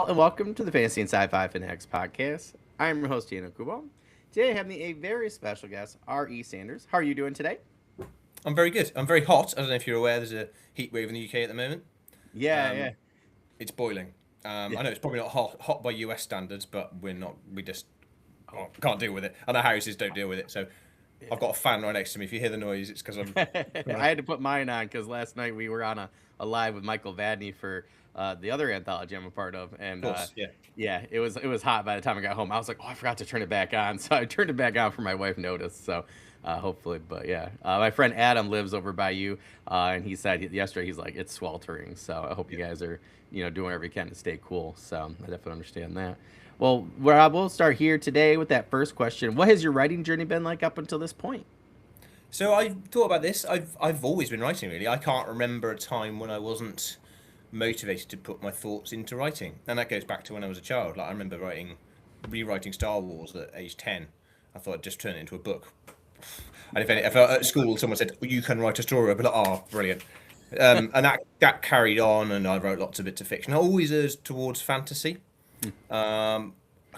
And welcome to the Fantasy and Sci-Fi Fanatics podcast. I'm your host, Coolbaugh. Today I have me a very special guest, R.E. Sanders. How are you doing today? I'm very good. I'm very hot. I don't know if you're aware. There's a heat wave in the UK at the moment. Yeah, Um, yeah, it's boiling. yeah. I know it's probably not hot by US standards, but we're not. We just Oh, can't deal with it, and our houses don't deal with it. So I've yeah. got a fan right next to me. If you hear the noise, it's because I'm trying I had to put mine on because last night we were on a live with Michael Vadney for the other anthology I'm a part of, of and course, yeah. yeah, it was hot by the time I got home. I was like, oh, I forgot to turn it back on, so I turned it back on for my wife noticed. So hopefully, but yeah, my friend Adam lives over by you, and he said yesterday he's like it's sweltering. So I hope you Yeah. guys are doing whatever you can to stay cool. So I definitely understand that. Well, Rob, we'll start here today with that first question. What has your writing journey been like up until this point? So I thought about this. I've always been writing. Really, I can't remember a time when I wasn't motivated to put my thoughts into writing, and that goes back to when I was a child. Like I remember rewriting Star Wars at age 10. I thought I'd just turn it into a book. And if at school someone said you can write a story, I'd be like, oh, brilliant. And that carried on, and I wrote lots of bits of fiction. I always erred towards fantasy. I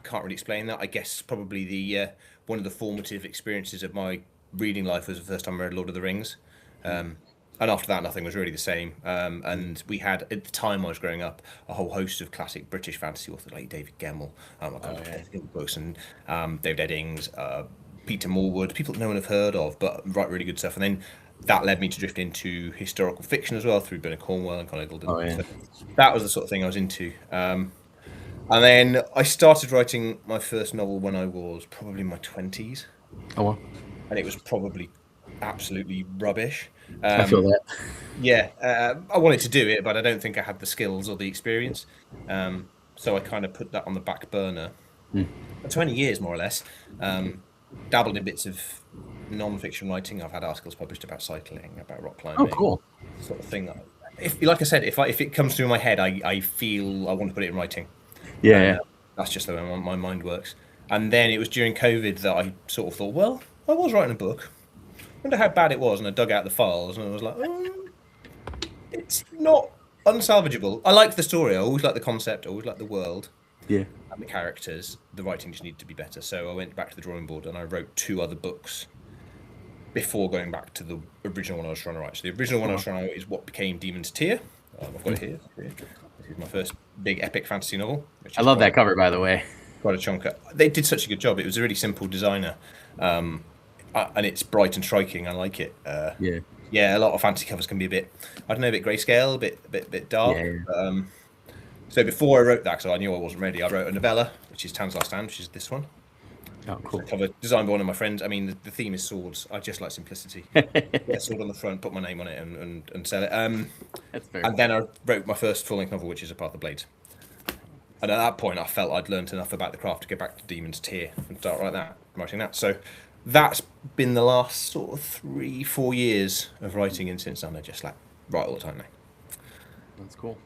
can't really explain that. I guess probably the one of the formative experiences of my reading life was the first time I read Lord of the Rings. And after that, nothing was really the same. And we had, at the time I was growing up, a whole host of classic British fantasy authors like David Gemmell, I Oh can't yeah. books, and David Eddings, Peter Morwood, people that no one have heard of, but write really good stuff. And then that led me to drift into historical fiction as well through Bernard Cornwell and Conor Eagleton. Oh yeah. So that was the sort of thing I was into. And then I started writing my first novel when I was probably in my 20s, Oh well. and it was probably absolutely rubbish. I feel that. Yeah, I wanted to do it, but I don't think I had the skills or the experience. So I kind of put that on the back burner for 20 years, more or less. Um, Dabbled in bits of non-fiction writing. I've had articles published about cycling, about rock Oh climbing, cool. sort of thing. If, like I said, if it comes through my head, I feel I want to put it in writing, Yeah, and yeah. that's just the way my mind works. And then it was during COVID that I sort of thought, well, I was writing a book. Wonder how bad it was, and I dug out the files, and I was like, it's not unsalvageable. I like the story. I always like the concept. I always like the world Yeah. and the characters. The writing just needed to be better. So I went back to the drawing board and I wrote two other books before going back to the original one I was trying to write. So the original one I was trying to write is what became Demon's Tear. I've got it here. This is my first big epic fantasy novel, which I is love that cover, by the way. quite a chunker. They did such a good job. It was a really simple designer, and it's bright and striking. I like it. Yeah. Yeah, a lot of fantasy covers can be a bit, I don't know, a bit grayscale, a bit dark. Yeah. So before I wrote that, because I knew I wasn't ready, I wrote a novella, which is Tan's Last Stand, which is this one. Oh, The cool. cover designed by one of my friends. I mean, the theme is swords. I just like simplicity. Get a sword on the front, put my name on it, and sell it. That's very And cool. then I wrote my first full-length novel, which is A Path of Blades. And at that point, I felt I'd learned enough about the craft to go back to Demon's Tear and start writing that. So that's been the last sort of 3-4 years of writing, and since then I just like write all the time now. That's cool.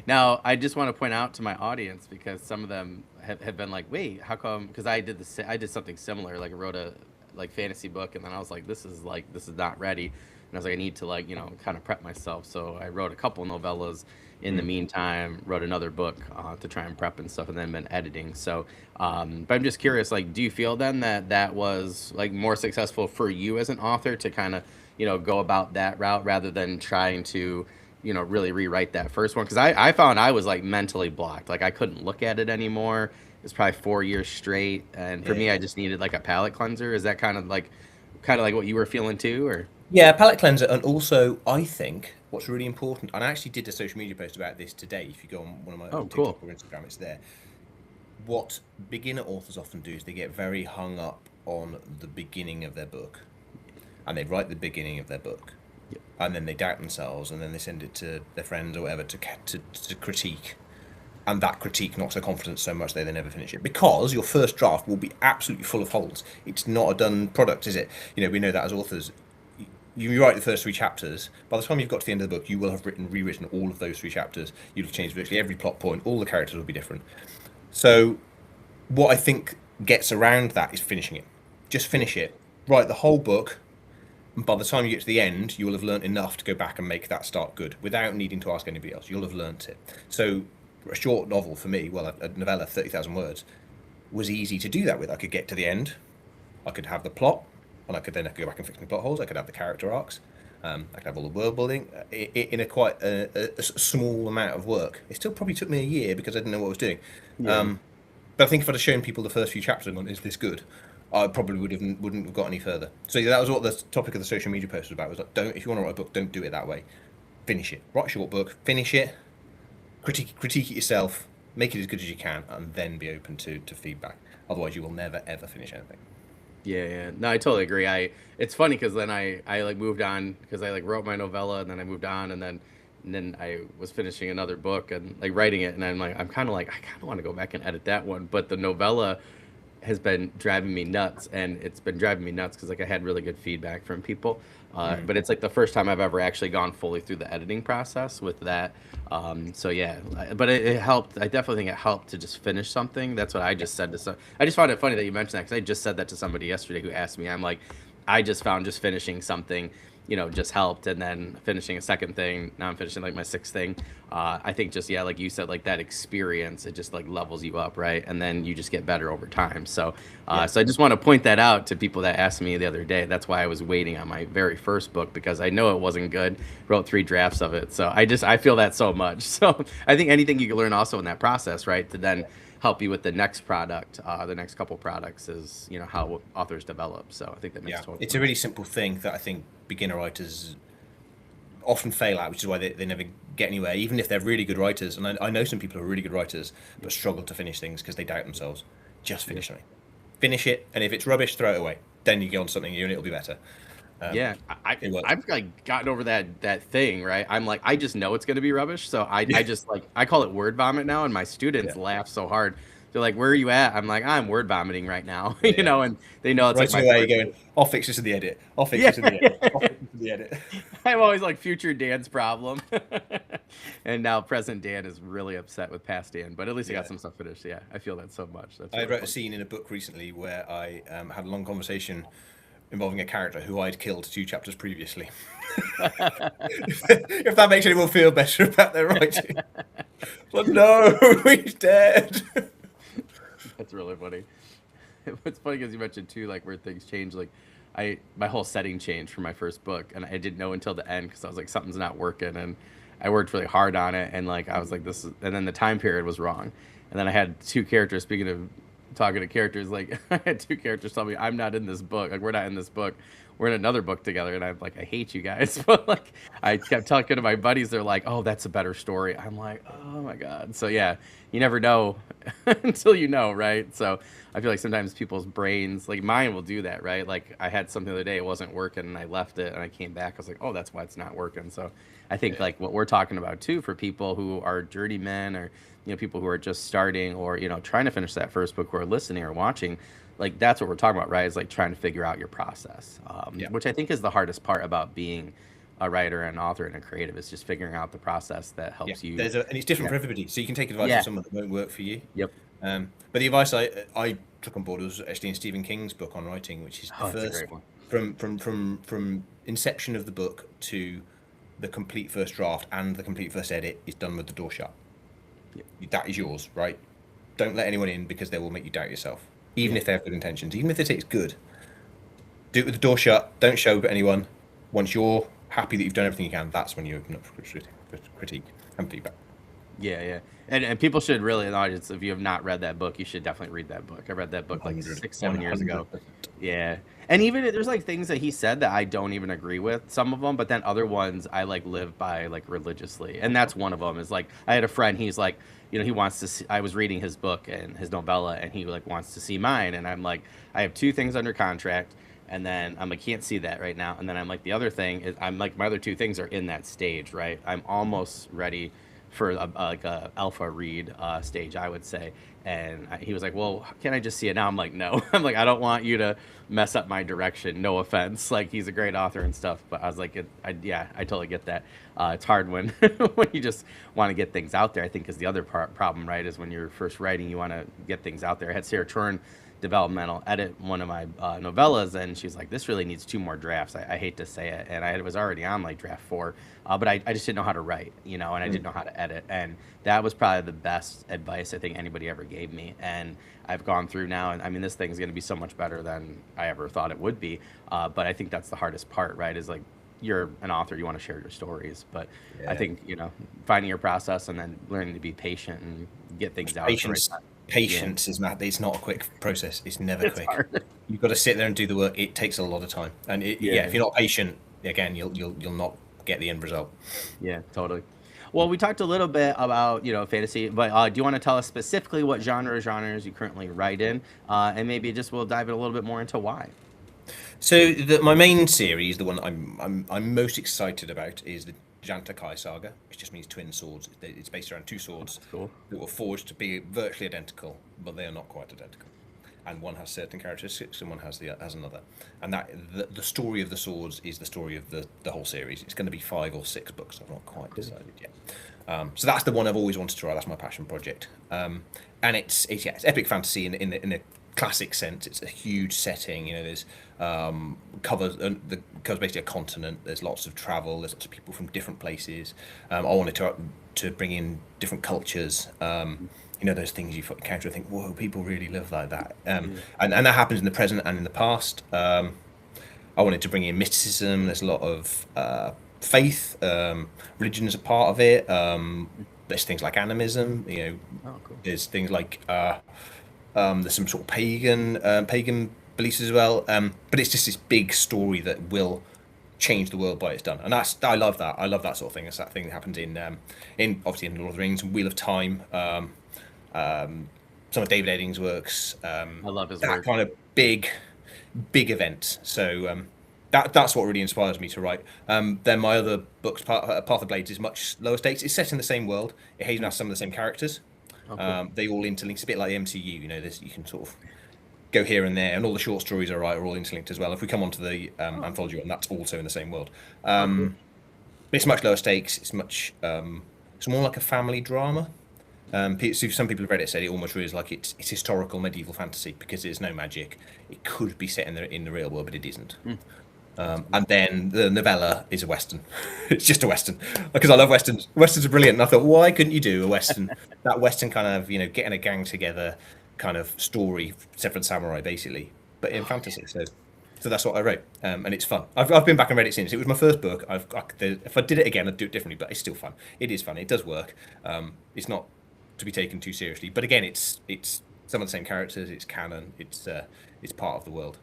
Now, I just want to point out to my audience because some of them have been like, "Wait, how come?" Because I did something similar. Like I wrote a like fantasy book, and then I was like, this is not ready." And I was like, I need to like kind of prep myself. So I wrote a couple novellas in the meantime. Wrote another book to try and prep and stuff, and then been editing. So, but I'm just curious. Like, do you feel then that that was like more successful for you as an author to kind of go about that route rather than trying to really rewrite that first one because I found I was like mentally blocked. Like I couldn't look at it anymore. It's probably 4 years straight. And for Yeah. me, I just needed like a palate cleanser. Is that kind of like what you were feeling too? Or Yeah, palette cleanser, and also I think what's really important, and I actually did a social media post about this today. If you go on one of my oh, TikTok cool. or Instagram, it's there. What beginner authors often do is they get very hung up on the beginning of their book, and they write the beginning of their book, Yep. and then they doubt themselves, and then they send it to their friends or whatever to critique, and that critique knocks their confidence so much they never finish it because your first draft will be absolutely full of holes. It's not a done product, is it? We know that as authors. You write the first three chapters. By the time you've got to the end of the book, you will have rewritten all of those three chapters. You'll have changed virtually every plot point. All the characters will be different. So, what I think gets around that is finishing it. Just finish it. Write the whole book. And by the time you get to the end, you will have learnt enough to go back and make that start good without needing to ask anybody else. You'll have learnt it. So, a short novel for me, well, a novella, 30,000 words, was easy to do that with. I could get to the end, I could have the plot, and I could go back and fix my plot holes. I could have the character arcs. I could have all the world building in a quite a small amount of work. It still probably took me a year because I didn't know what I was doing. Yeah. But I think if I'd have shown people the first few chapters and gone, is this good? I probably wouldn't have got any further. So yeah, that was what the topic of the social media post was about. Was like, if you want to write a book, don't do it that way. Finish it. Write a short book, finish it, critique it yourself, make it as good as you can, and then be open to feedback. Otherwise, you will never ever finish anything. Yeah, yeah. No, I totally agree. It's funny because then I like moved on because I like wrote my novella and then I moved on and then I was finishing another book and like writing it and I'm kind of like I kind of want to go back and edit that one, but the novella has been driving me nuts, and it's been driving me nuts because like I had really good feedback from people, but it's like the first time I've ever actually gone fully through the editing process with that. So yeah, but it helped. I definitely think it helped to just finish something. That's what I just said to some. I just found it funny that you mentioned that because I just said that to somebody yesterday who asked me. I'm like, I just found just finishing something, just helped, and then finishing a second thing. Now I'm finishing like my sixth thing. I think just like you said, like that experience, it just like levels you up, right? And then you just get better over time. So, so I just want to point that out to people that asked me the other day. That's why I was waiting on my very first book because I know it wasn't good. Wrote 3 drafts of it, so I feel that so much. So I think anything you can learn also in that process, right, to then help you with the next product, the next couple products is how authors develop. So I think that makes total It's sense. a really simple thing that I think beginner writers often fail at, which is why they never get anywhere, even if they're really good writers. And I know some people who are really good writers but struggle to finish things because they doubt themselves. Just finish something. Finish it, and if it's rubbish, throw it away. Then you get on something new and it'll be better. Yeah, It works. I've like gotten over that thing, right? I'm like, I just know it's gonna be rubbish, so I just like I call it word vomit now, and my Yeah. students laugh so hard. They're like, "Where are you at?" I'm like, "I'm word vomiting right now," Yeah. and they know it's like Right my away, you're first. going, I'll fix this in the edit. I'll fix Yeah, this in the edit. I'll fix this in the edit. I'm always like future Dan's problem, and now present Dan is really upset with past Dan, but at least I got Yeah. some stuff finished. Yeah, I feel that so much. That's I really wrote a fun. scene in a book recently where I had a long conversation involving a character who I'd killed 2 chapters previously. If that makes anyone feel better about their writing. But no, he's dead. That's really funny. It's funny because you mentioned too, like where things change. Like, my whole setting changed for my first book, and I didn't know until the end because I was like, something's not working, and I worked really hard on it, and like I was like, this is, and then the time period was wrong, and then I had 2 characters. Speaking of talking to characters, like I had 2 characters tell me I'm not in this book. Like we're not in this book. We're in another book together, and I'm like, I hate you guys. But like, I kept talking to my buddies. They're like, oh, that's a better story. I'm like, oh my god. So yeah, you never know until you know, right? So I feel like sometimes people's brains, like mine, will do that, right? Like I had something the other day, it wasn't working, and I left it, and I came back. I was like, oh, that's why it's not working. So I think Yeah. like what we're talking about too for people who are journeymen or people who are just starting or trying to finish that first book who are listening or watching, like that's what we're talking about, right? Is like trying to figure out your process, Yeah. which I think is the hardest part about being a writer, an author, and a creative is just figuring out the process that Yeah. helps you. And it's different Yeah. for everybody. So you can take advice from Yeah. someone that won't work for you. Yep. But the advice I took on board was actually in Stephen King's book on writing, which is the Oh, that's a first great one. from inception of the book to the complete first draft and the complete first edit is done with the door shut. Yeah. That is yours, right? Don't let anyone in because they will make you doubt yourself, even Yeah. if they have good intentions, even if they say it's good. Do it with the door shut. Don't show anyone. Once you're happy that you've done everything you can, that's when you open up for critique and feedback. Yeah, yeah. And people should really, in the audience, if you have not read that book, you should definitely read that book. I read that book like 100, 6, 7 years ago. 100%. Yeah. And even there's like things that he said that I don't even agree with, some of them, but then other ones I like live by like religiously. And that's one of them is like, I had a friend, he's like, he wants to see, I was reading his book and his novella, and he like wants to see mine. And I'm like, I have 2 things under contract. And then I'm like, can't see that right now. And then I'm like, the other thing is, I'm like, my other 2 things are in that stage, right? I'm almost ready for like a alpha read stage, I would say. And he was like, well, can I just see it now? I'm like, no. I'm like, I don't want you to mess up my direction. No offense. Like, he's a great author and stuff. But I was like, yeah, I totally get that. It's hard when when you just want to get things out there. I think is the other problem, right? Is when you're first writing, you want to get things out there. I had Sarah Chorn developmental edit one of my novellas, and she was like, "This really needs 2 more drafts." I hate to say it, and I was already on like draft 4, but I just didn't know how to write, and I didn't know how to edit, and that was probably the best advice I think anybody ever gave me. And I've gone through now, and I mean, this thing's going to be so much better than I ever thought it would be. But I think that's the hardest part, right? Is like, you're an author, you want to share your stories, but I Yeah. think finding your process and then learning to be patient and get things out at the right Patience, time. patience is not. It's not a quick process. It's never It's quick. hard. You've got to sit there and do the work. It takes a lot of time, and yeah, Yeah. if you're not patient, again, you'll not get the end result. Yeah, totally. Well, we talked a little bit about fantasy, but do you want to tell us specifically what genres you currently write in, and maybe just we'll dive in a little bit more into why. So my main series, the one I'm most excited about, is the Jantakai saga, which just means twin swords. It's based around two swords Cool. that were forged to be virtually identical, but they are not quite identical. And one has certain characteristics, and one has another. And that the story of the swords is the story of the whole series. It's going to be 5 or 6 books. I've not quite decided yet. So that's the one I've always wanted to write. That's my passion project. And it's epic fantasy in a classic sense. It's a huge setting. There's covers basically a continent. There's lots of travel. There's lots of people from different places. I wanted to bring in different cultures. Those things you encounter and think, whoa, people really live like that. And that happens in the present and in the past. I wanted to bring in mysticism. There's a lot of faith. Religion is a part of it. There's things like animism. Oh, cool. There's things like there's some sort of pagan beliefs as well. But it's just this big story that will change the world by it's done, and I love that. I love that sort of thing. It's that thing that happens in obviously in Lord of the Rings and Wheel of Time. Some of David Eddings' works. I love his that work. kind of big event. So that's what really inspires me to write. Then my other books, Path of Blades, is much lower stakes. It's set in the same world. It even has some of the same characters. Oh, cool. They all interlink. It's a bit like the MCU. You can sort of go here and there, and all the short stories are all interlinked as well. If we come onto the anthology one, that's also in the same world. But it's much lower stakes. It's much it's more like a family drama. So some people have read it, said it almost reads like it's historical medieval fantasy because there's no magic. It could be set in the real world, but it isn't. And then the novella is a western. It's just a western because I love westerns. Westerns are brilliant, and I thought, why couldn't you do a western? That western kind of getting a gang together kind of story, Seven Samurai basically, but in fantasy. So that's what I wrote, and it's fun. I've been back and read it since. It was my first book. If I did it again, I'd do it differently, but it's still fun. It is fun. It does work. It's not to be taken too seriously, but again, it's some of the same characters. It's canon. It's part of the world.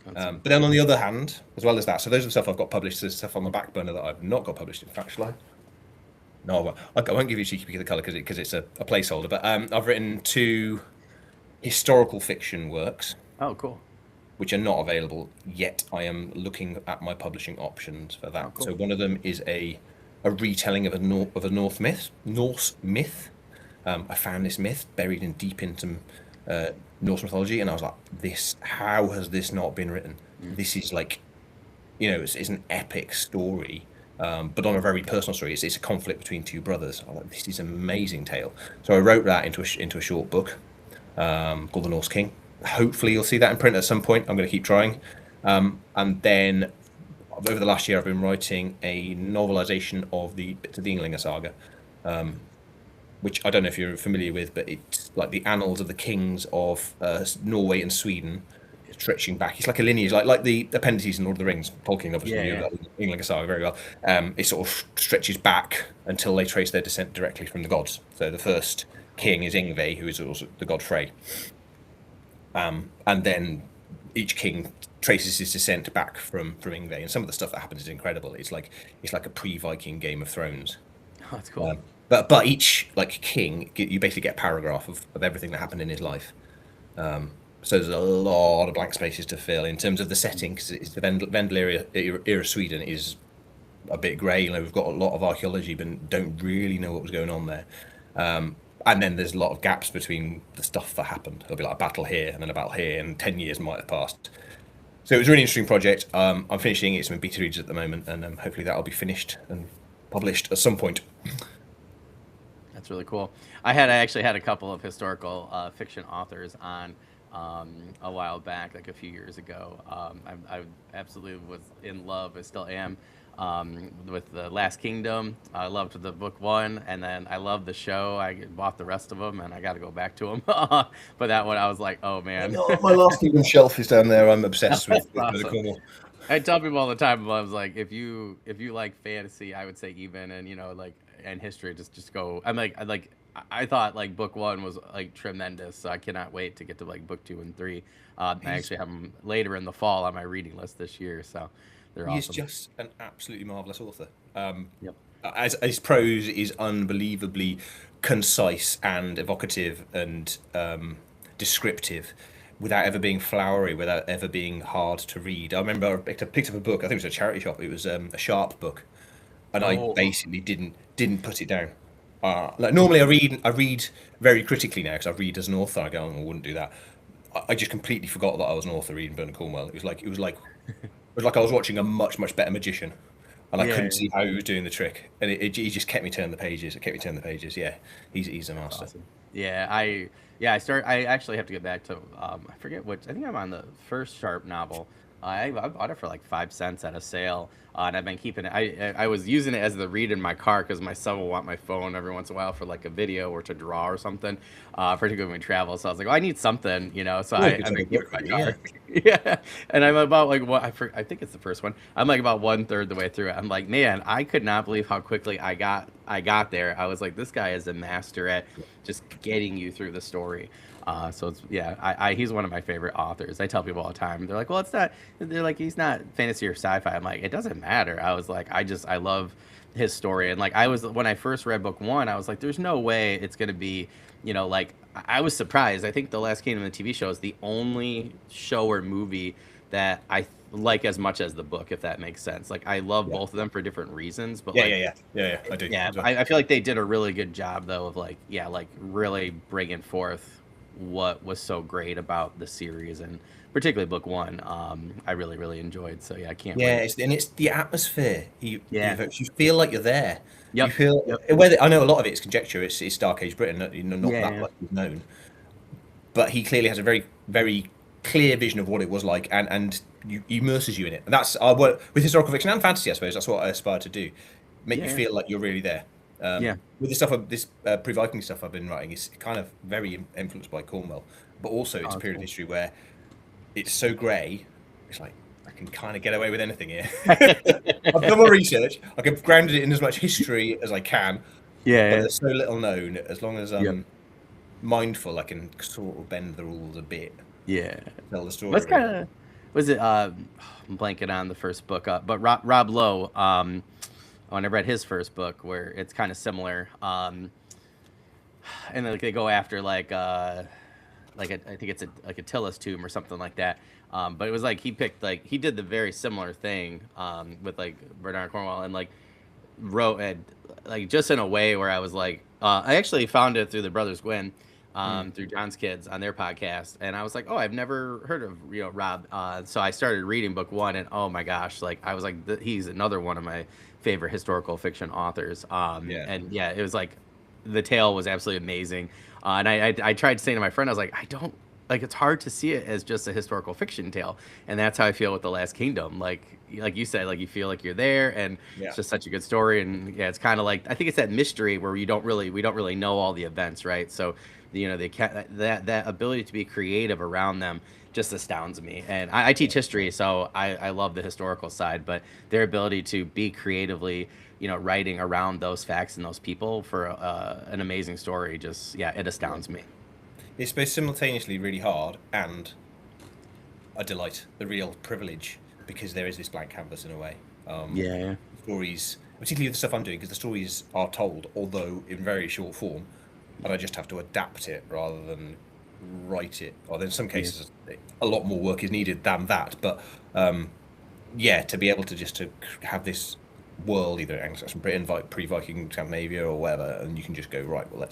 But then on the other hand, as well as that, so those are the stuff I've got published. There's stuff on the back burner that I've not got published. In fact, shall I? No, I won't give you a cheeky peek of the colour because it's a placeholder. But I've written 2 historical fiction works, Oh, cool. which are not available yet. I am looking at my publishing options for that. Oh, cool. So one of them is a retelling of a Norse myth. I found this myth buried in deep into Norse mythology, and I was like, how has this not been written? This is like, it's an epic story, but on a very personal story. It's a conflict between 2 brothers. I'm like, this is an amazing tale. So I wrote that into a short book called The Norse King. Hopefully you'll see that in print at some point. I'm going to keep trying. And then over the last year, I've been writing a novelization of the Ynglinga saga, which I don't know if you're familiar with, but it's like the annals of the kings of Norway and Sweden, stretching back. It's like a lineage, like the appendices in Lord of the Rings. Tolkien obviously knew about the Ynglinga saga very well. It sort of stretches back until they trace their descent directly from the gods. So the first king is Yngve, who is also the god Frey. And then each king traces his descent back from Yngve, and some of the stuff that happens is incredible. It's like a pre-Viking Game of Thrones. Oh, that's cool. But each king, you basically get a paragraph of everything that happened in his life. So there's a lot of blank spaces to fill in terms of the setting, because it's the Vendel era Sweden is a bit grey. We've got a lot of archaeology, but don't really know what was going on there. And then there's a lot of gaps between the stuff that happened. There'll be like a battle here and then a battle here, and 10 years might have passed. So it was a really interesting project. I'm finishing it. It's in beta readers at the moment, and hopefully that'll be finished and published at some point. That's really cool. I actually had a couple of historical fiction authors on a while back, like a few years ago. I absolutely was in love, I still am, with the Last Kingdom. I loved the book one, and then I loved the show. I bought the rest of them, and I got to go back to them. But that one, I was like, oh man, No, my Last Kingdom shelf is down there. I'm obsessed that's with awesome. Cornwall. I tell people all the time, I was like, if you like fantasy, I would say even, and like and history, just go. I thought like book one was like tremendous, so I cannot wait to get to like book two and three. I actually have them later in the fall on my reading list this year, so they're He is awesome. just an absolutely marvelous author. Yep. As his prose is unbelievably concise and evocative and descriptive, without ever being flowery, without ever being hard to read. I remember I picked up a book. I think it was a charity shop. It was a Sharp book, and I Oh, basically didn't put it down. Like normally I read very critically now because I read as an author. I go, oh, I wouldn't do that. I just completely forgot that I was an author reading Bernard Cornwell. It was like I was watching a much better magician, and I yeah, couldn't see how he was doing the trick. And he just kept me turning the pages. It kept me turning the pages. Yeah, he's a master. awesome. Yeah, I actually have to get back to I forget which. I think I'm on the first Sharp novel. I bought it for like 5 cents at a sale, and I've been keeping it. I was using it as the read in my car because my son will want my phone every once in a while for like a video or to draw or something, particularly when we travel. So I was like, well, I need something, So Oh, good I've to been have a book, keeping it in really, my yeah. car. Yeah, and I'm about like what I think it's the first one. I'm like about one third the way through it. I'm like, man, I could not believe how quickly I got there. I was like, this guy is a master at just getting you through the story. So it's yeah, he's one of my favorite authors. I tell people all the time. They're like, well, it's not. They're like, he's not fantasy or sci-fi. I'm like, it doesn't matter. I was like, I love his story. And like, I was when I first read book one, I was like, there's no way it's gonna be, like I was surprised. I think The Last Kingdom, the TV show, is the only show or movie that I like as much as the book, if that makes sense. Like, I love Yeah, both of them for different reasons, but yeah, yeah, like, yeah, yeah, yeah. I do yeah, as well. I feel like they did a really good job though of like, yeah, like really bringing forth what was so great about the series and particularly book one. I really enjoyed. So yeah, I can't Yeah, wait. it's the atmosphere. He Yeah. evokes. You feel like you're there. You Yep. feel Yep. whether I know a lot of it's conjecture. It's Dark Age Britain, not that Yeah. much is known. But he clearly has a very clear vision of what it was like, and he immerses you in it. And that's what with historical fiction and fantasy, I suppose. That's what I aspire to do, make you Yeah. feel like you're really there. Yeah. With this pre-Viking stuff I've been writing, is kind of very influenced by Cornwell, but also it's Oh, a that's period of cool. history where it's so grey. It's like I can kind of get away with anything here. I've done my research. I can grounded it in as much history as I can, but Yeah. there's so little known. As long as Yep. I'm mindful, I can sort of bend the rules a bit, Yeah. tell the story What's really. kind of was it? I'm blanking on the first book, but Rob Lowe. When I read his first book, where it's kind of similar, and like they go after I think it's like a Tillis tomb or something like that. But it was like he picked like he did the very similar thing with like Bernard Cornwell and like wrote it like just in a way where I was like, I actually found it through the Brothers Gwyn, Mm. through John's Kids on their podcast, and I was like, oh, I've never heard of Rob. So I started reading book one, and oh my gosh, like I was like, he's another one of my favorite historical fiction authors. Yeah, And yeah, it was like the tale was absolutely amazing. And I tried saying to my friend, I was like, I don't like it's hard to see it as just a historical fiction tale, and that's how I feel with The Last Kingdom. Like you said, like you feel like you're there, and yeah, it's just such a good story. And yeah, it's kind of like I think it's that mystery where we don't really know all the events, right? So they can that ability to be creative around them just astounds me. And I teach history, so I love the historical side, but their ability to be creatively writing around those facts and those people for an amazing story, just yeah, it yeah. astounds me. It's both simultaneously really hard and a delight, a real privilege, because there is this blank canvas in a way. Yeah. Stories, particularly the stuff I'm doing, because the stories are told, although in very short form, and I just have to adapt it rather than write it. Or in some Yeah. cases, a lot more work is needed than that. But yeah, to be able to just to have this world, either Anglo-Saxon Britain, pre-Viking Scandinavia, or whatever, and you can just go right. Well,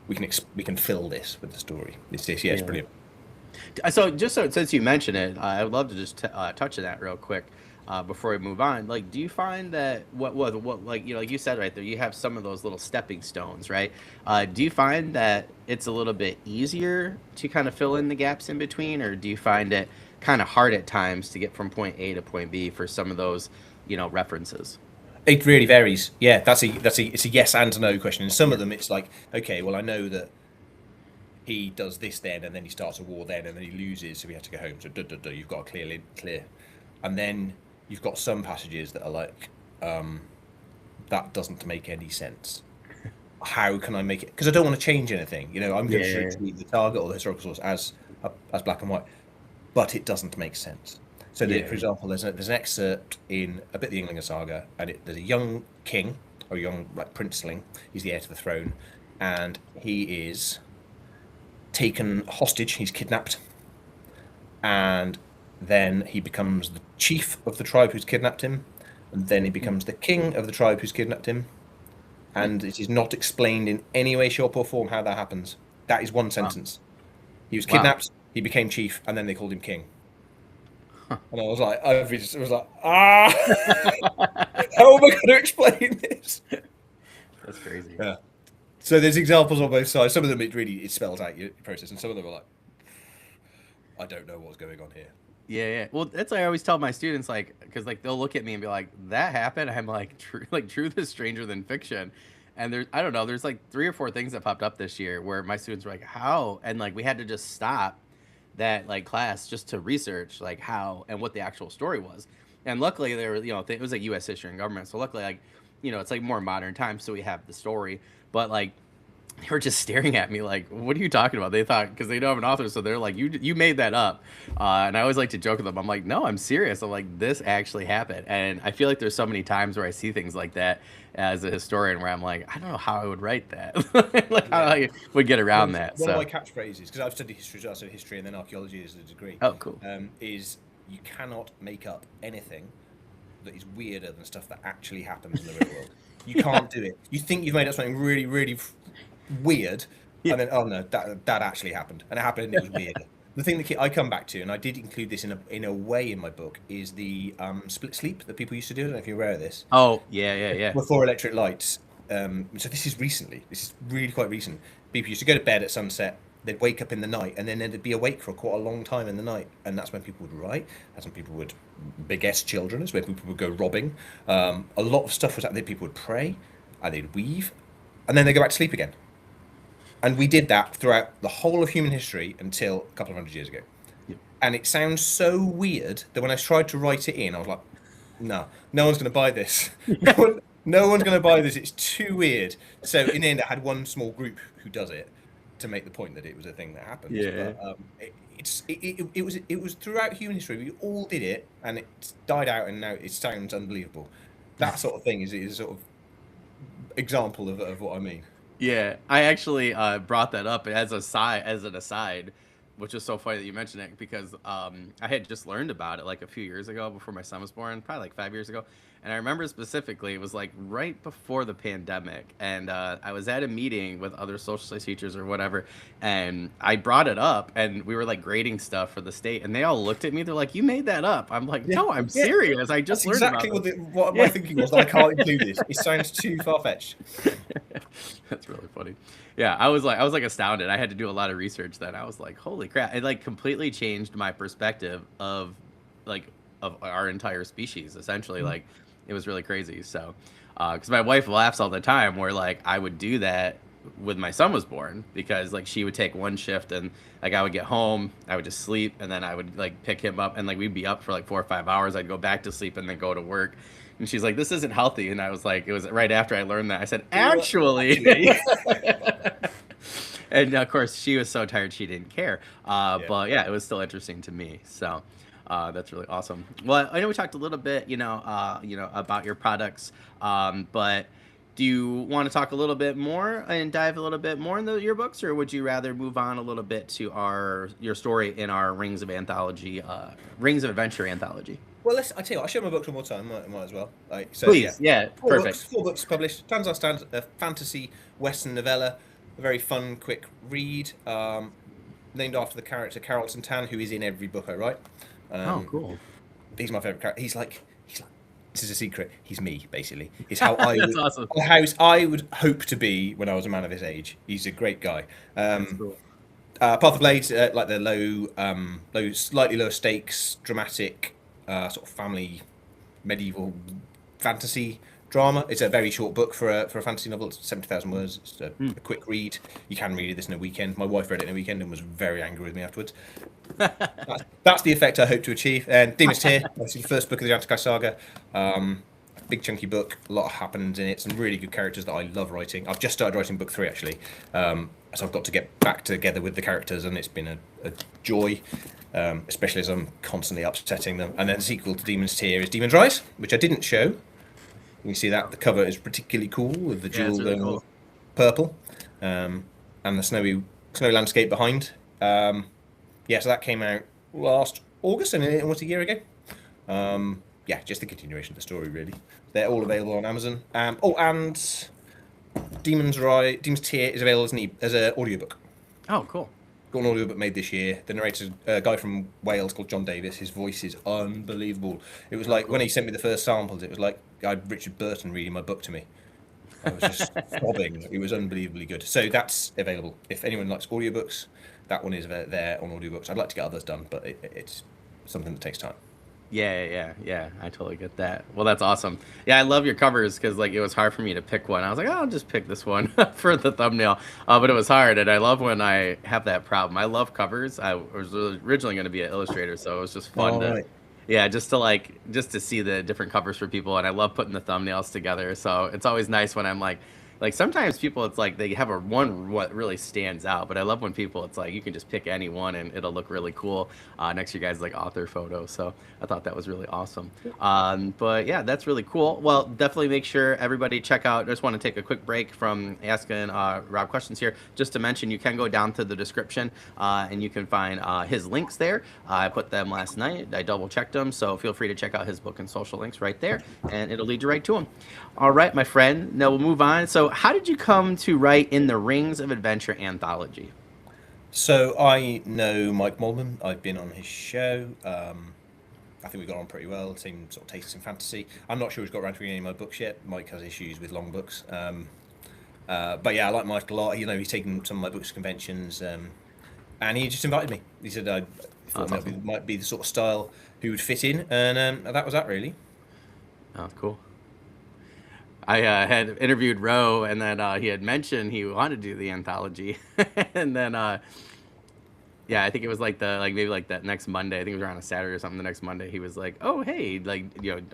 we can fill this with the story. It's Yeah. brilliant. So since you mentioned it, I would love to just touch on that real quick. before we move on, like, do you find that what like like you said right there, you have some of those little stepping stones, right? Do you find that it's a little bit easier to kind of fill in the gaps in between, or do you find it kind of hard at times to get from point A to point B for some of those, references? It really varies. Yeah, it's a yes and no question. And some Yeah. of them, it's like, okay, well, I know that he does this then, and then he starts a war then, and then he loses, so we have to go home. So you've got a clear. And then you've got some passages that are like, that doesn't make any sense. How can I make it? Because I don't want to change anything. I'm going to Yeah. treat the target or the historical source as black and white, but it doesn't make sense. So, Yeah. for example, there's an excerpt in a bit of the Ynglinga saga, and there's a young king or young princeling. He's the heir to the throne, and he is taken hostage. He's kidnapped, and then he becomes the chief of the tribe who's kidnapped him, and then he becomes the king of the tribe who's kidnapped him. And it is not explained in any way, shape, or form how that happens. That is one sentence. He was Wow. kidnapped, he became chief, and then they called him king. And I was like, how am I going to explain this? That's crazy. Yeah. So there's examples on both sides. Some of them it spells out your process, and some of them are like, I don't know what's going on here. Yeah, yeah. Well, that's what I always tell my students, like, because like they'll look at me and be like, "That happened." I'm like, truth is stranger than fiction." And I don't know, there's like 3 or 4 things that popped up this year where my students were like, "How?" And like we had to just stop that like class just to research like how and what the actual story was. And luckily there were, it was like U.S. history and government, so luckily like, it's like more modern times, so we have the story. But like they were just staring at me like, "What are you talking about?" They thought, because they don't have an author, so they're like, "You made that up." And I always like to joke with them. I'm like, "No, I'm serious." I'm like, "This actually happened." And I feel like there's so many times where I see things like that as a historian where I'm like, I don't know how I would write that, like how I would get around that. One of So, my catchphrases, because I've studied history, so I studied history and then archaeology as a degree, oh, cool. is you cannot make up anything that is weirder than stuff that actually happens in the real world. You can't do it. You think you've made up something really, really weird, and then, oh no, that actually happened, and it happened, and it was weird. The thing that I come back to, and I did include this in a way in my book, is the split sleep that people used to do. I don't know if you're aware of this. Oh, yeah, yeah, yeah. Before electric lights. So this is recently. This is really quite recent. People used to go to bed at sunset. They'd wake up in the night, and then they'd be awake for quite a long time in the night. And that's when people would write. That's when people would beget children. That's when people would go robbing. A lot of stuff was happening. People would pray, and they'd weave, and then they go back to sleep again. And we did that throughout the whole of human history until a couple of 100 years ago. Yep. And it sounds so weird that when I tried to write it in, I was like, no one's going to buy this. No one's going to buy this. It's too weird. So in the end, I had one small group who does it to make the point that it was a thing that happened. Yeah. But it was throughout human history. We all did it, and it died out, and now it sounds unbelievable. That sort of thing is a sort of example of what I mean. Yeah, I actually brought that up as an aside, which is so funny that you mentioned it because I had just learned about it like a few years ago before my son was born, probably like 5 years ago. And I remember specifically it was like right before the pandemic, and I was at a meeting with other social studies teachers or whatever, and I brought it up, and we were like grading stuff for the state, and they all looked at me. They're like, "You made that up." I'm like, "No, I'm serious. I just That's learned exactly about it." what my thinking was. That I can't include this. It sounds too far fetched. That's really funny. Yeah, I was like astounded. I had to do a lot of research then. I was like, holy crap. It like completely changed my perspective of our entire species, essentially. Like it was really crazy. So, because my wife laughs all the time where like I would do that when my son was born because like she would take one shift and like I would get home, I would just sleep, and then I would like pick him up and like we'd be up for like 4 or 5 hours. I'd go back to sleep and then go to work. And she's like, "This isn't healthy." And I was like, it was right after I learned that. I said, actually. And of course, she was so tired she didn't care. But yeah, it was still interesting to me. So that's really awesome. Well, I know we talked a little bit, about your products. But do you want to talk a little bit more and dive a little bit more into your books, or would you rather move on a little bit to your story in our Rings of Adventure anthology? Well, I tell you what, I'll show my books one more time. Might as well. So, Please, yeah, perfect. 4 books published. Stands on Stand, a fantasy western novella, a very fun, quick read. Named after the character Carol Tan, who is in every book I write. Oh, cool. He's my favorite character. He's like this is a secret. He's me, basically. It's how I That's would, awesome. how I would hope to be when I was a man of his age. He's a great guy. That's cool. Path of Blades, like the slightly lower stakes, dramatic, sort of family, medieval fantasy drama. It's a very short book for a fantasy novel. It's 70,000 words. It's a quick read. You can read this in a weekend. My wife read it in a weekend and was very angry with me afterwards. That's the effect I hope to achieve. And Demon's Tear, obviously the first book of the Anti Saga. Big chunky book, a lot happens in it. Some really good characters that I love writing. I've just started writing book 3 actually, so I've got to get back together with the characters, and it's been a joy, especially as I'm constantly upsetting them. And then the sequel to Demon's Tear is Demon's Rise, which I didn't show. You can see that the cover is particularly cool with the jewel really cool. purple, and the snowy landscape behind. So that came out last August, and almost a year ago. Just the continuation of the story, really. They're all available on Amazon. And Demon's Tear is available as an audiobook. Oh, cool. Got an audiobook made this year. The narrator's a guy from Wales called John Davis. His voice is unbelievable. It was like, when he sent me the first samples, it was like I had Richard Burton reading my book to me. I was just sobbing. It was unbelievably good. So that's available. If anyone likes audiobooks, that one is there on audiobooks. I'd like to get others done, but it's something that takes time. Yeah. I totally get that. Well, that's awesome. Yeah, I love your covers because like it was hard for me to pick one. I was like, oh, I'll just pick this one for the thumbnail, but it was hard, and I love when I have that problem. I love covers. I was originally going to be an illustrator, so it was just fun just to see the different covers for people, and I love putting the thumbnails together. So it's always nice when I'm like sometimes people, it's like they have what really stands out, but I love when people, it's like you can just pick any one and it'll look really cool next to your guys' like author photo. So I thought that was really awesome. But yeah, that's really cool. Well, definitely make sure everybody check out. I just want to take a quick break from asking Rob questions here, just to mention you can go down to the description and you can find his links there. I put them last night. I double checked them, so feel free to check out his book and social links right there, and it'll lead you right to him. All right, my friend. Now we'll move on. So how did you come to write in the Rings of Adventure anthology? So I know Mike Moldman. I've been on his show. I think we got on pretty well. Same sort of tastes in fantasy. I'm not sure he's got around to reading any of my books yet. Mike has issues with long books. But yeah, I like Mike a lot. You know, he's taken some of my books to conventions, and he just invited me. He said I thought might be the sort of style who would fit in, and that was that really. Oh, cool. I had interviewed Ro, and then he had mentioned he wanted to do the anthology, and then I think it was maybe that next Monday. I think it was around a Saturday or something. The next Monday, he was like, "Oh, hey,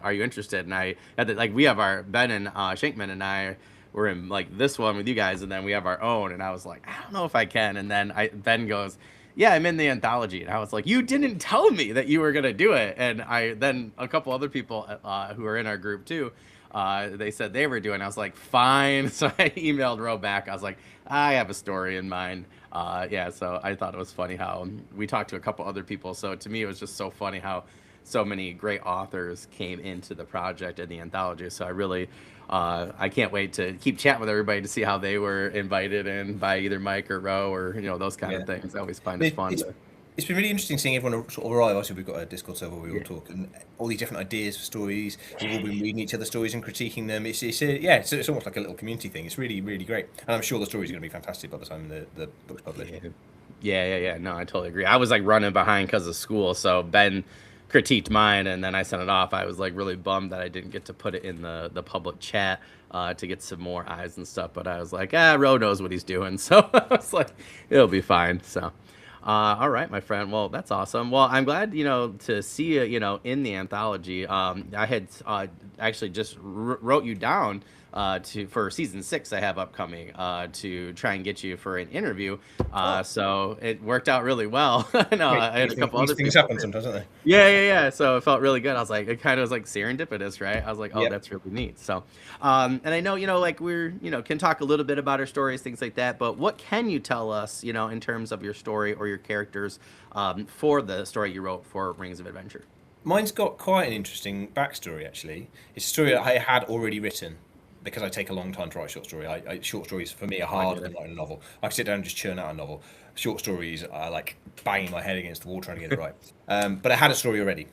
are you interested?" And I had we have our Ben and Shankman and I were in this one with you guys, and then we have our own. And I was like, I don't know if I can. And then Ben goes, yeah, I'm in the anthology. And I was like, you didn't tell me that you were gonna do it. And then a couple other people who are in our group too. They said they were doing it. I was like, fine. So I emailed Ro back. I was like, I have a story in mind. So I thought it was funny how we talked to a couple other people. So to me, it was just so funny how so many great authors came into the project and the anthology. So I really, I can't wait to keep chatting with everybody to see how they were invited in by either Mike or Ro or, those kind of things. I always find it fun. It's been really interesting seeing everyone sort of arrive. Obviously, we've got a Discord server where we all talk, and all these different ideas for stories. We've all been reading each other's stories and critiquing them. It's almost like a little community thing. It's really, really great, and I'm sure the stories are going to be fantastic by the time the book's published. Yeah. No, I totally agree. I was running behind because of school, so Ben critiqued mine, and then I sent it off. I was really bummed that I didn't get to put it in the public chat to get some more eyes and stuff. But I was like, Ro knows what he's doing, so I was like, it'll be fine. So. All right, my friend. Well, that's awesome. Well, I'm glad, to see you, in the anthology. I had actually just wrote you down for season 6 I have upcoming to try and get you for an interview. So it worked out really well. I had a couple other things happen sometimes, don't they? Yeah. So it felt really good. I was like, it kind of was serendipitous, right? I was like, oh, that's really neat. So, and I know, we're, can talk a little bit about our stories, things like that, but what can you tell us, in terms of your story or your characters for the story you wrote for Rings of Adventure? Mine's got quite an interesting backstory, actually. It's a story that I had already written, because I take a long time to write short story. Short stories for me are harder than writing a novel. I can sit down and just churn out a novel. Short stories are like banging my head against the wall trying to get it right. But I had a story already.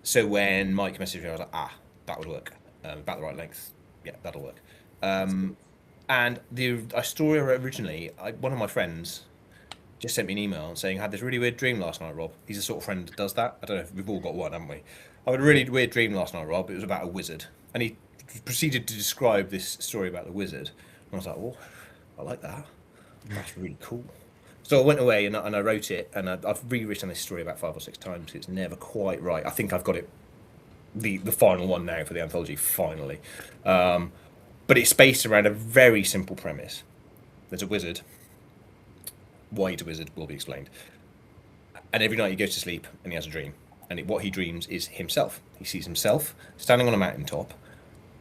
So when Mike messaged me, I was like, that would work. About the right length. Yeah, that'll work. That's cool. And the story originally, one of my friends just sent me an email saying, I had this really weird dream last night, Rob. He's the sort of friend that does that. I don't know if we've all got one, haven't we? I had a really weird dream last night, Rob. It was about a wizard. And he proceeded to describe this story about the wizard. And I was like, oh, I like that. That's really cool. So I went away and I wrote it, and I've rewritten this story about 5 or 6 times. It's never quite right. I think I've got it, the final one now for the anthology, finally. But it's based around a very simple premise. There's a wizard. Why he's a wizard will be explained. And every night he goes to sleep and he has a dream. And what he dreams is himself. He sees himself standing on a mountaintop,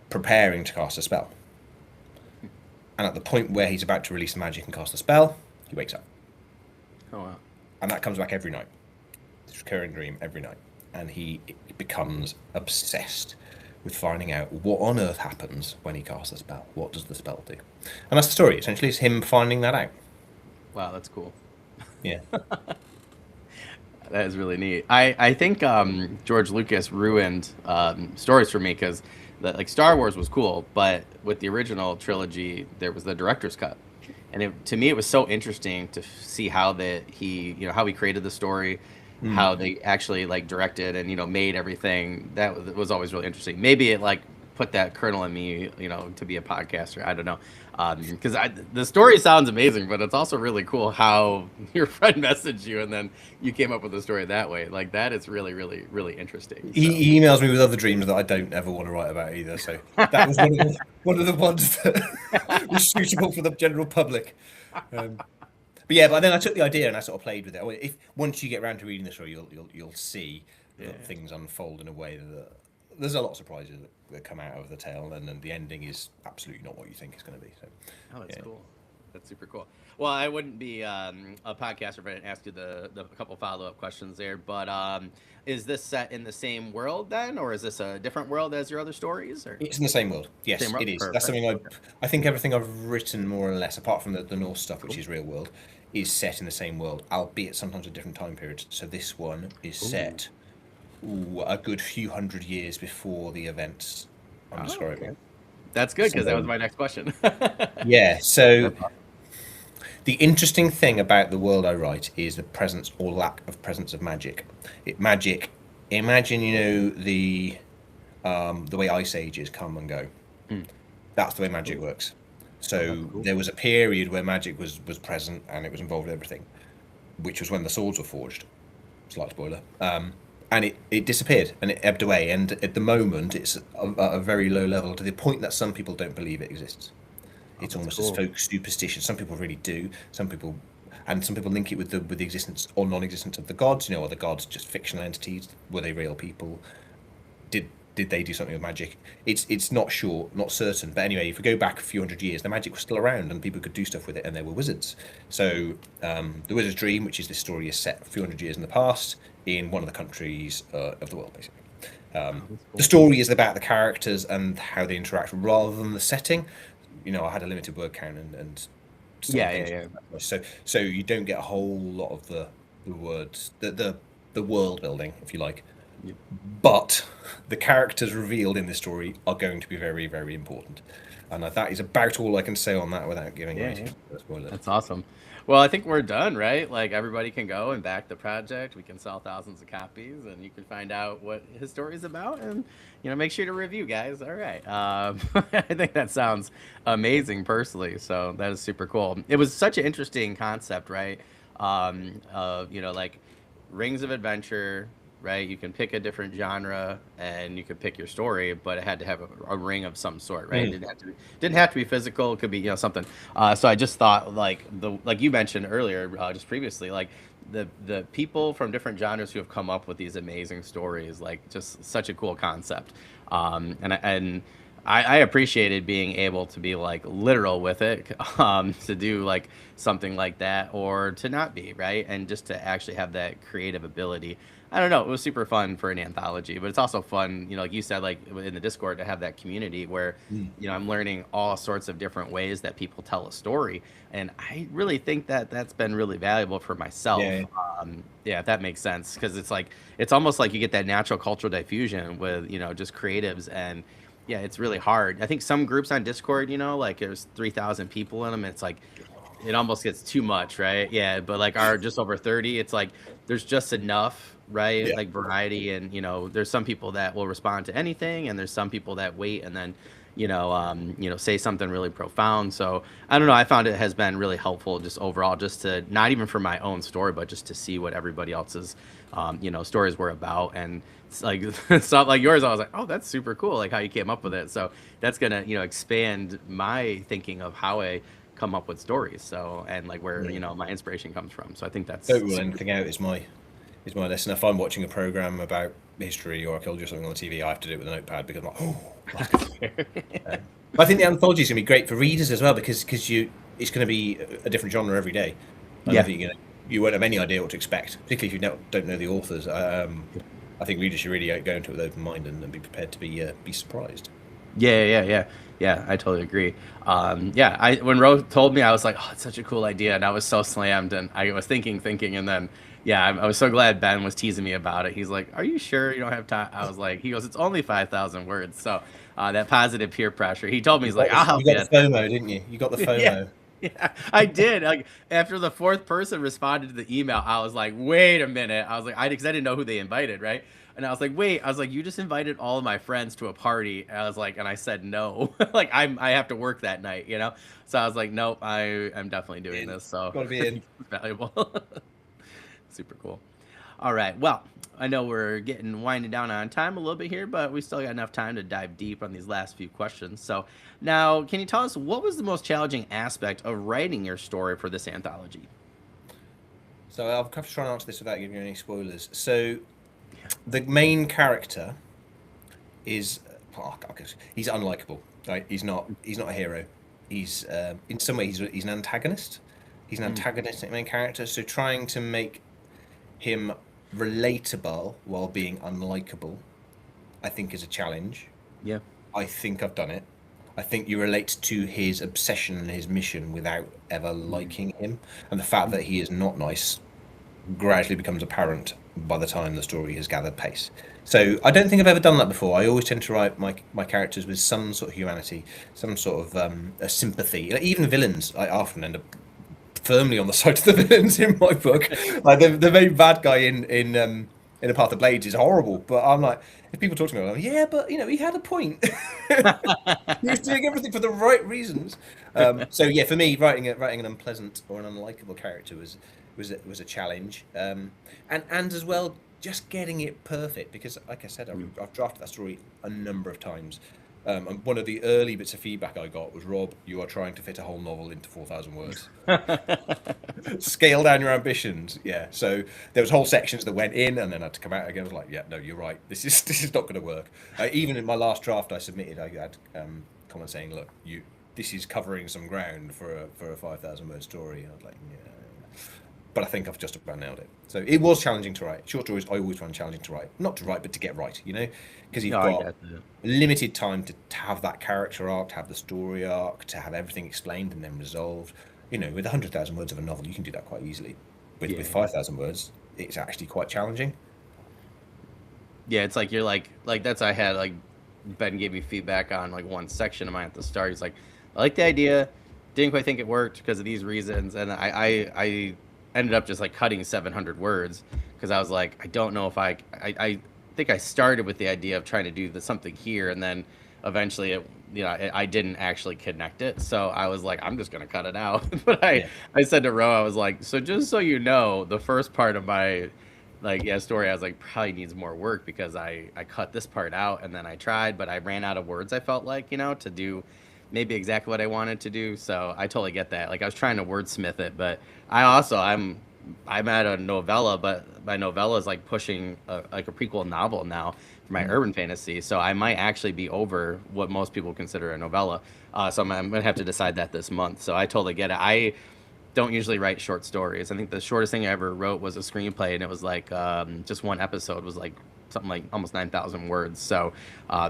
preparing to cast a spell. And at the point where he's about to release the magic and cast the spell, he wakes up. Oh wow. And that comes back every night. This recurring dream every night. And he becomes obsessed with finding out what on earth happens when he casts a spell. What does the spell do? And that's the story. Essentially, it's him finding that out. Wow, that's cool. Yeah. That is really neat. I think George Lucas ruined stories for me because like Star Wars was cool, but with the original trilogy, there was the director's cut, and to me it was so interesting to see how how he created the story, how they actually like directed and made everything. That was always really interesting. Maybe it like put that kernel in me, to be a podcaster. I don't know. Because the story sounds amazing, but it's also really cool how your friend messaged you and then you came up with the story that way. Like that is really, really, really interesting. So. He emails me with other dreams that I don't ever want to write about either. So that was one of the ones that was suitable for the general public. But yeah, but then I took the idea and I sort of played with it. If once you get around to reading the story, you'll see that things unfold in a way that there's a lot of surprises that come out of the tale, and then the ending is absolutely not what you think it's going to be. So, oh, that's cool. That's super cool. Well, I wouldn't be a podcaster if I didn't ask you the couple follow-up questions there. But is this set in the same world then, or is this a different world as your other stories? Or? It's in the same world. Yes, same world? it is. Perfect. That's something I think everything I've written more or less, apart from the Norse stuff, which is real world, is set in the same world, albeit sometimes at different time periods. So this one is set a good few hundred years before the events I'm describing. Okay. That's good because that was my next question. Yeah, so the interesting thing about the world I write is the presence or lack of presence of magic. Magic. Imagine the way ice ages come and go. That's the way magic works. So there was a period where magic was present and it was involved in everything, which was when the swords were forged. Slight spoiler. And it disappeared and it ebbed away. And at the moment, it's at a very low level to the point that some people don't believe it exists. It's almost as folk superstition. Some people really do. Some people link it with the existence or non-existence of the gods. Are the gods just fictional entities? Were they real people? Did they do something with magic? It's not sure, not certain. But anyway, if we go back a few hundred years, the magic was still around and people could do stuff with it, and there were wizards. So the Wizard's Dream, which is this story, is set a few hundred years in the past in one of the countries of the world, basically. The story is about the characters and how they interact rather than the setting. I had a limited word count and yeah. So you don't get a whole lot of the words, the world building, if you like. Yeah. But the characters revealed in this story are going to be very, very important. And that is about all I can say on that without giving away. That's awesome. Well, I think we're done, right? Like everybody can go and back the project. We can sell thousands of copies, and you can find out what his story is about, and make sure to review, guys. All right. I think that sounds amazing, personally. So that is super cool. It was such an interesting concept, right? Like Rings of Adventure. Right, you can pick a different genre and you could pick your story, but it had to have a ring of some sort, right? It didn't have to be physical. It could be something. So I just thought like you mentioned earlier, just previously, like the people from different genres who have come up with these amazing stories, like just such a cool concept. And I appreciated being able to be like literal with it, to do like something like that, or to not be, right, and just to actually have that creative ability. I don't know. It was super fun for an anthology, but it's also fun, like you said, like in the Discord, to have that community where, I'm learning all sorts of different ways that people tell a story. And I really think that that's been really valuable for myself. Yeah, that makes sense because it's like it's almost like you get that natural cultural diffusion with just creatives and yeah, it's really hard. I think some groups on Discord, like there's 3,000 people in them. It's like it almost gets too much, right? Yeah, but like our just over 30, it's like there's just enough, right? Yeah. Like variety, and there's some people that will respond to anything, and there's some people that wait and then say something really profound. So I don't know. I found it has been really helpful just overall, just to not even for my own story, but just to see what everybody else's, stories were about. And it's like stuff like yours, I was like, oh, that's super cool. Like how you came up with it. So that's gonna, expand my thinking of how I come up with stories. So and like where my inspiration comes from. So I think that's Don't rule anything out is my lesson. If I'm watching a program about history or archaeology or something on the TV, I have to do it with a notepad because I'm like, oh, that's good. I think the anthology is going to be great for readers as well because it's going to be a different genre every day. I Yeah. think you won't have any idea what to expect, particularly if you don't know the authors. I think readers should really go into it with open mind and be prepared to be surprised. Yeah. I totally agree. Yeah, when Ro told me, I was like, oh, it's such a cool idea, and I was so slammed, and I was thinking, and then yeah, I was so glad Ben was teasing me about it. He's like, "Are you sure you don't have time?" I was like, he goes, "It's only 5,000 words." So that positive peer pressure. He told me, he's like, "I'll help You you." got the FOMO, didn't you? You got the Yeah. FOMO. Yeah, I did. Like after the fourth person responded to the email, I was like, "Wait a minute!" I was like, because I didn't know who they invited, right? And I was like, "Wait!" I was like, "You just invited all of my friends to a party." And I was like, and I said no, like I have to work that night. So I was like, "Nope, I am definitely doing this." So Got to be in. it's valuable, super cool. All right, well, I know we're getting winding down on time a little bit here, but we still got enough time to dive deep on these last few questions. So now, can you tell us what was the most challenging aspect of writing your story for this anthology? So I'll have to try and answer this without giving you any spoilers. So the main character is he's unlikable. Right? He's not a hero. He's in some ways he's an antagonist. He's an antagonistic main character. So trying to make him relatable while being unlikable, I think is a challenge. Yeah. I think I've done it. I think you relate to his obsession and his mission without ever liking him, and the fact that he is not nice gradually becomes apparent by the time the story has gathered pace. So I don't think I've ever done that before. I always tend to write my characters with some sort of humanity, some sort of a sympathy. Like, even villains, I often end up firmly on the side of the villains in my book. Like the main bad guy in A Path of Blades is horrible, but I'm like, if people talk to me, I'm like, yeah, but he had a point. He was doing everything for the right reasons. So yeah, for me, writing an unpleasant or an unlikable character was a challenge, and as well just getting it perfect because, like I said, I've drafted that story a number of times. And one of the early bits of feedback I got was, Rob, you are trying to fit a whole novel into 4,000 words. Scale down your ambitions. Yeah. So there was whole sections that went in and then had to come out again. I was like, yeah, no, you're right. This is not going to work. Even in my last draft I submitted, I had comments saying, look, this is covering some ground for a 5,000 word story. And I was like, yeah. But I think I've just about nailed it. So it was challenging to write. Short stories I always find challenging to write. Not to write, but to get right, because you've got limited time to have that character arc, to have the story arc, to have everything explained and then resolved. With 100,000 words of a novel, you can do that quite easily. With 5,000 words, it's actually quite challenging. Yeah, it's like you're like that's I had like Ben gave me feedback on like one section of mine at the start. He's like, I like the idea, didn't quite think it worked because of these reasons, and I ended up just like cutting 700 words because I was like, I don't know if I think I started with the idea of trying to do something here, and then eventually I didn't actually connect it, so I was like, I'm just gonna cut it out. But I said to Ro, I was like, so just so you know, the first part of my story, I was like, probably needs more work because I cut this part out, and then I tried, but I ran out of words. I felt like to do maybe exactly what I wanted to do. So I totally get that. Like I was trying to wordsmith it, but I'm at a novella, but my novella is like pushing a prequel novel now for my urban fantasy. So I might actually be over what most people consider a novella. So I'm gonna have to decide that this month. So I totally get it. I don't usually write short stories. I think the shortest thing I ever wrote was a screenplay, and it was like just one episode was like something like almost 9,000 words. So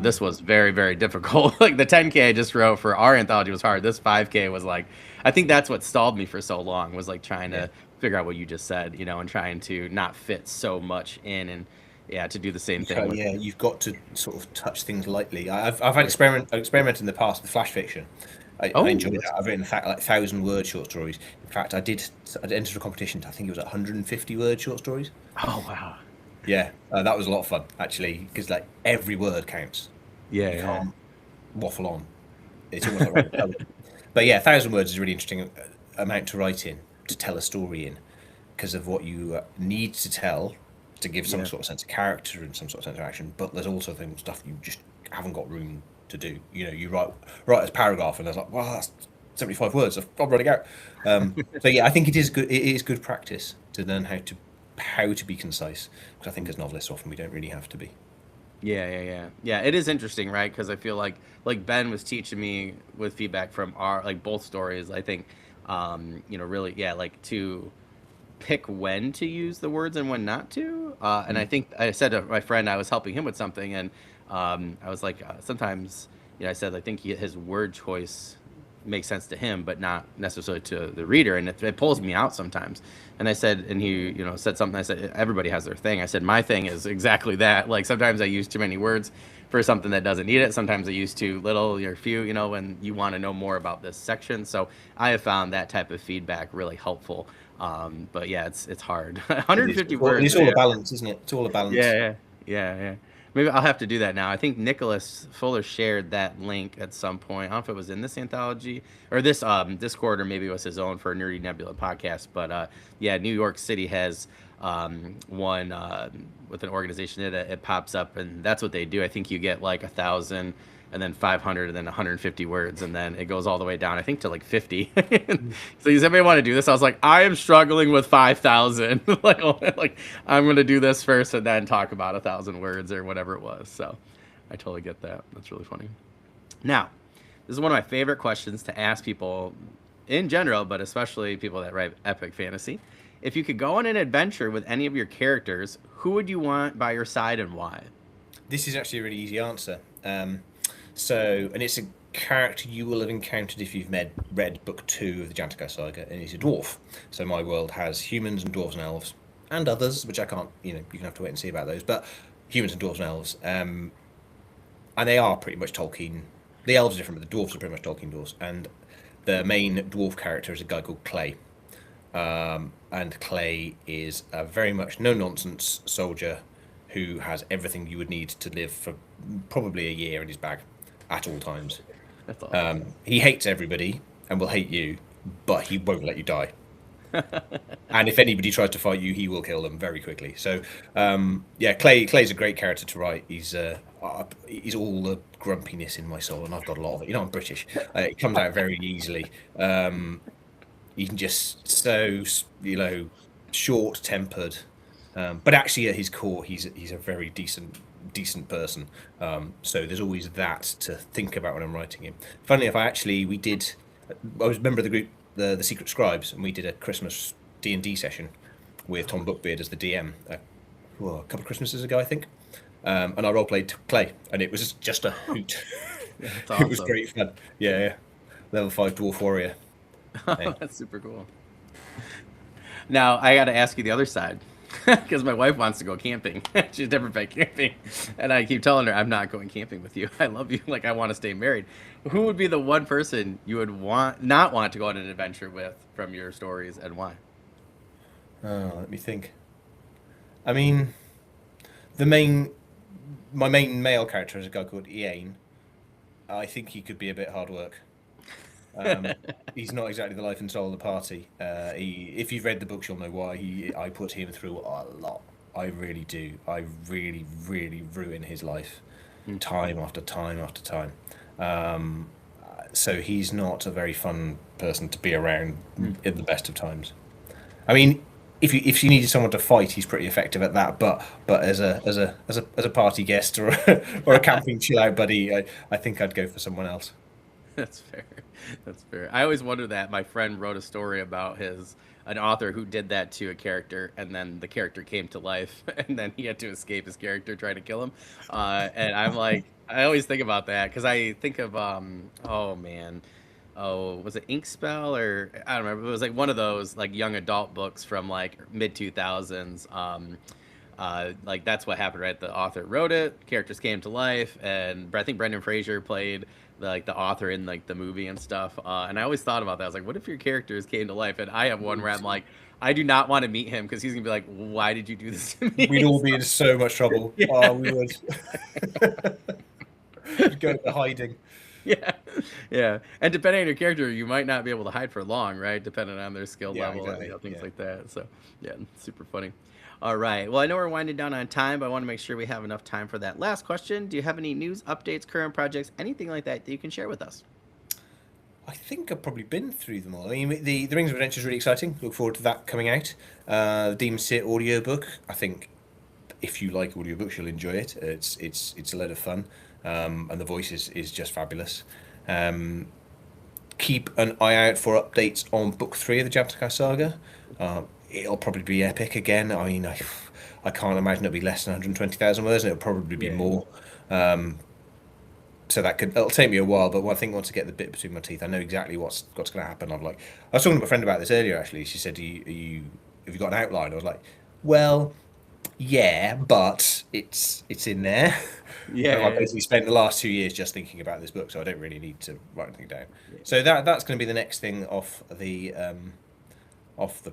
this was very, very difficult. Like the 10K I just wrote for our anthology was hard. This 5K was like, I think that's what stalled me for so long, was like trying Yeah. to figure out what you just said, you know, and trying to not fit so much in, and yeah, to do the same thing with. Yeah, you've got to sort of touch things lightly. I've had experimented in the past with flash fiction. I Oh, enjoy that's that. I've written like 1,000 word short stories. In fact, I'd entered a competition. I think it was 150 word short stories. oh wow. Yeah, that was a lot of fun actually, because like every word counts. Yeah, You yeah. can't waffle on. It's almost like writing poetry. But yeah, 1,000 words is a really interesting amount to write in, to tell a story in, because of what you need to tell to give some Yeah. sort of sense of character and some sort of sense of action. But there's also stuff you just haven't got room to do. You know, you write this paragraph and there's like, wow, that's 75 words. I'm running out. So yeah, I think it is good. It is good practice to learn how to be concise, because I think as novelists often we don't really have to be. Yeah, yeah, yeah. Yeah, it is interesting, right? Because I feel like Ben was teaching me with feedback from our like both stories. I think, you know, really, yeah, like to pick when to use the words and when not to. And I think I said to my friend I was helping him with something, and I was like, sometimes, you know, I said I think his word choice makes sense to him, but not necessarily to the reader, and it pulls me out sometimes. And I said, and he, you know, said something. I said, everybody has their thing. I said, my thing is exactly that. Like sometimes I use too many words for something that doesn't need it. Sometimes I use too little or few, you know, when you want to know more about this section. So I have found that type of feedback really helpful. But yeah, it's hard. It is. 150 words. It's all a balance, isn't it? It's all a Yeah, balance. yeah, yeah, yeah. Maybe I'll have to do that now. I think Nicholas Fuller shared that link at some point. I don't know if it was in this anthology or this Discord, or maybe it was his own for Nerdy Nebula podcast. But yeah, New York City has one with an organization that it pops up, and that's what they do. I think you get like 1,000, and then 500, and then 150 words, and then it goes all the way down, I think, to like 50. So does anybody want to do this? I was like, I am struggling with 5,000. Like I'm gonna do this first and then talk about 1,000 words or whatever it was. So I totally get that. That's really funny. Now, this is one of my favorite questions to ask people in general, but especially people that write epic fantasy. If you could go on an adventure with any of your characters, who would you want by your side and why? This is actually a really easy answer. And it's a character you will have encountered if you've read book 2 of the Jantica saga, and he's a dwarf. So my world has humans and dwarves and elves, and others, which I can't, you know, you can have to wait and see about those, but humans and dwarves and elves. And they are pretty much Tolkien. The elves are different, but the dwarves are pretty much Tolkien dwarves. And the main dwarf character is a guy called Clay. And Clay is a very much no nonsense soldier who has everything you would need to live for probably a year in his bag at all times. That's awesome. He hates everybody and will hate you, but he won't let you die. And if anybody tries to fight you, he will kill them very quickly. So, yeah, Clay's a great character to write. He's all the grumpiness in my soul, and I've got a lot of it. You know, I'm British. It comes out very easily. He's just so, you know, short-tempered, but actually at his core, he's a very decent person. So there's always that to think about when I'm writing him. Funnily enough, I was a member of the group, the Secret Scribes, and we did a Christmas D&D session with Tom Bookbeard as the DM a couple of Christmases ago, I think. And I role played Clay, and it was just a hoot. That's It was awesome. great fun. Yeah, yeah. Level 5 dwarf warrior. Yeah. That's super cool. Now I got to ask you the other side, because my wife wants to go camping. She's never been camping, and I keep telling her I'm not going camping with you. I love you, like I want to stay married. Who would be the one person you would not want to go on an adventure with from your stories, and why? Oh, let me think. I mean, the main my main male character is a guy called Ian. I think he could be a bit hard work. Um, he's not exactly the life and soul of the party. If you've read the books, you'll know why. I put him through a lot. I really do. I really, really ruin his life, time after time after time. So he's not a very fun person to be around in the best of times. I mean, if you needed someone to fight, he's pretty effective at that. But as a party guest or or a camping chill out buddy, I think I'd go for someone else. That's fair. That's fair. I always wonder that. My friend wrote a story about an author who did that to a character, and then the character came to life, and then he had to escape his character trying to kill him. And I'm like, I always think about that because I think of oh man, oh, was it Ink Spell or I don't remember. It was like one of those like young adult books from like mid 2000s. Like that's what happened, right? The author wrote it, characters came to life, and I think Brendan Fraser played the author in like the movie and stuff. And I always thought about that. I was like, what if your characters came to life? And I have one where I'm like, I do not want to meet him because he's gonna be like, why did you do this to me? We'd all be in so much trouble. Yeah. Oh, we would. We'd go into hiding. Yeah, yeah. And depending on your character, you might not be able to hide for long, right? Depending on their skill Yeah, level exactly. and things Yeah. like that. So, yeah, super funny. All right. Well, I know we're winding down on time, but I want to make sure we have enough time for that last question. Do you have any news, updates, current projects, anything like that that you can share with us? I think I've probably been through them all. I mean, the Rings of Adventure is really exciting. Look forward to that coming out. The Demon Sit audiobook. I think if you like audiobooks, you'll enjoy it. It's a lot of fun, and the voice is just fabulous. Keep an eye out for updates on book 3 of the Jabberjack Saga. It'll probably be epic again. I mean, I can't imagine it'll be less than 120,000 words, and it'll probably be Yeah. more. So it'll take me a while, but I think once I get the bit between my teeth, I know exactly what's going to happen. I was talking to my friend about this earlier. Actually, she said, have you got an outline?" I was like, "Well, yeah, but it's in there." Yeah. And I basically spent the last 2 years just thinking about this book, so I don't really need to write anything down. So that's going to be the next thing off the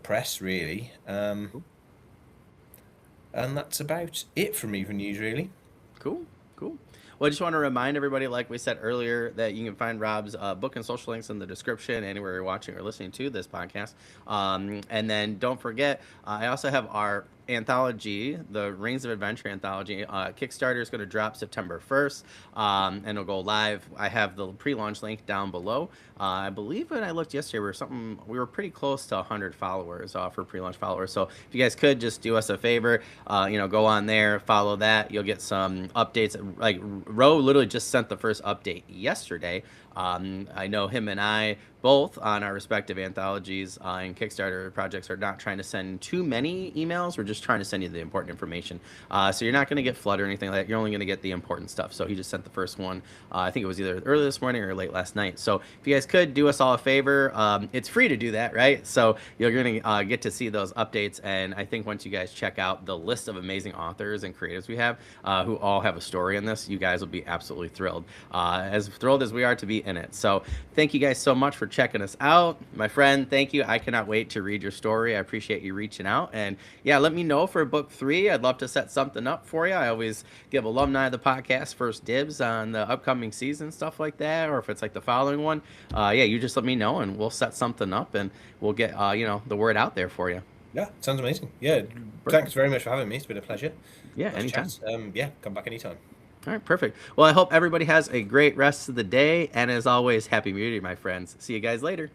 press, really. Cool. And that's about it from me for news, really. Cool. Cool. Well, I just want to remind everybody, like we said earlier, that you can find Rob's book and social links in the description anywhere you're watching or listening to this podcast. And then don't forget, I also have our anthology, the Rings of Adventure anthology. Kickstarter is going to drop September 1st, and it'll go live. I have the pre-launch link down below. I believe when I looked yesterday, we were pretty close to 100 followers for pre-launch followers. So if you guys could just do us a favor, go on there, follow that. You'll get some updates. Like Ro literally just sent the first update yesterday. I know him and I both on our respective anthologies and Kickstarter projects are not trying to send too many emails. We're just trying to send you the important information. So you're not going to get flooded or anything like that. You're only going to get the important stuff. So he just sent the first one. I think it was either early this morning or late last night. So if you guys could do us all a favor, it's free to do that, right? So you're going to get to see those updates. And I think once you guys check out the list of amazing authors and creatives we have who all have a story in this, you guys will be absolutely thrilled. As thrilled as we are to be in it. So thank you guys so much for checking us out. My friend, thank you. I cannot wait to read your story. I appreciate you reaching out. And yeah, let me know for book 3. I'd love to set something up for you. I always give alumni of the podcast first dibs on the upcoming season, stuff like that. Or if it's like the following one, yeah, you just let me know and we'll set something up and we'll get, the word out there for you. Yeah, sounds amazing. Yeah, thanks very much for having me. It's been a pleasure. Yeah, Nice anytime. chat. Yeah, come back anytime. All right, perfect. Well, I hope everybody has a great rest of the day. And as always, happy community, my friends. See you guys later.